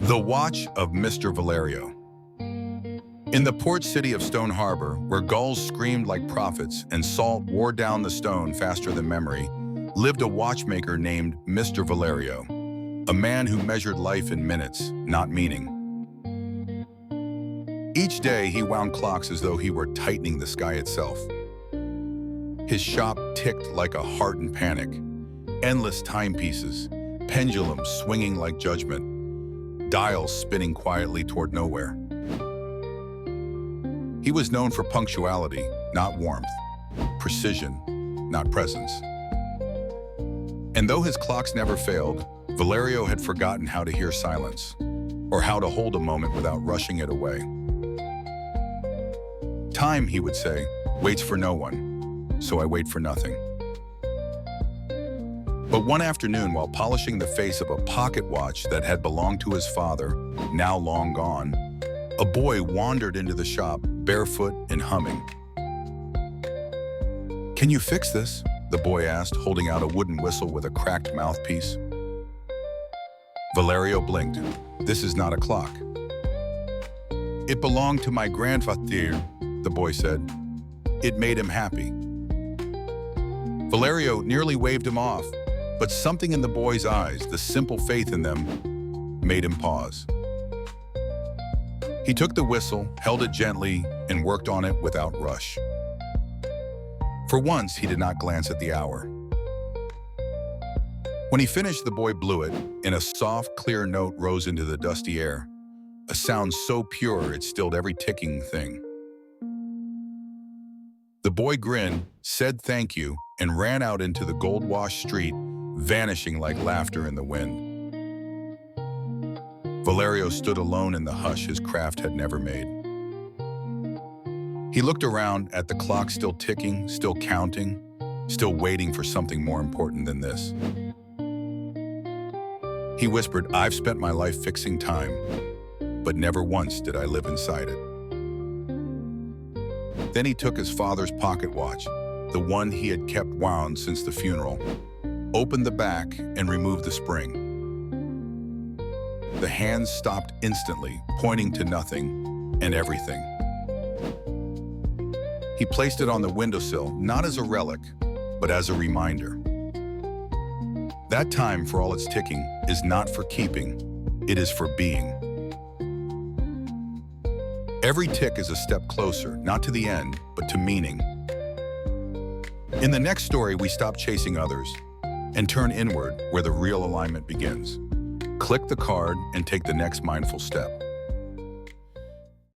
The Watch of Mr. Valerio. In the port city of Stone Harbor, where gulls screamed like prophets and salt wore down the stone faster than memory, lived a watchmaker named Mr. Valerio, a man who measured life in minutes, not meaning. Each day, he wound clocks as though he were tightening the sky itself. His shop ticked like a heart in panic, endless timepieces, pendulums swinging like judgment, dials spinning quietly toward nowhere. He was known for punctuality, not warmth, precision, not presence. And though his clocks never failed, Valerio had forgotten how to hear silence, or how to hold a moment without rushing it away. Time, he would say, waits for no one, so I wait for nothing. But one afternoon, while polishing the face of a pocket watch that had belonged to his father, now long gone, a boy wandered into the shop, barefoot and humming. "Can you fix this?" the boy asked, holding out a wooden whistle with a cracked mouthpiece. Valerio blinked. "This is not a clock." "It belonged to my grandfather," the boy said. It made him happy. Valerio nearly waved him off, but something in the boy's eyes, the simple faith in them, made him pause. He took the whistle, held it gently, and worked on it without rush. For once, he did not glance at the hour. When he finished, the boy blew it, and a soft, clear note rose into the dusty air, a sound so pure it stilled every ticking thing. The boy grinned, said thank you, and ran out into the gold-washed street, vanishing like laughter in the wind. Valerio stood alone in the hush his craft had never made. He looked around at the clock still ticking, still counting, still waiting for something more important than this. He whispered, "I've spent my life fixing time, but never once did I live inside it." Then he took his father's pocket watch, the one he had kept wound since the funeral, opened the back and removed the spring. The hands stopped instantly, pointing to nothing and everything. He placed it on the windowsill, not as a relic, but as a reminder. That time, for all its ticking, is not for keeping, it is for being. Every tick is a step closer, not to the end, but to meaning. In the next story, we stop chasing others and turn inward where the real alignment begins. Click the card and take the next mindful step.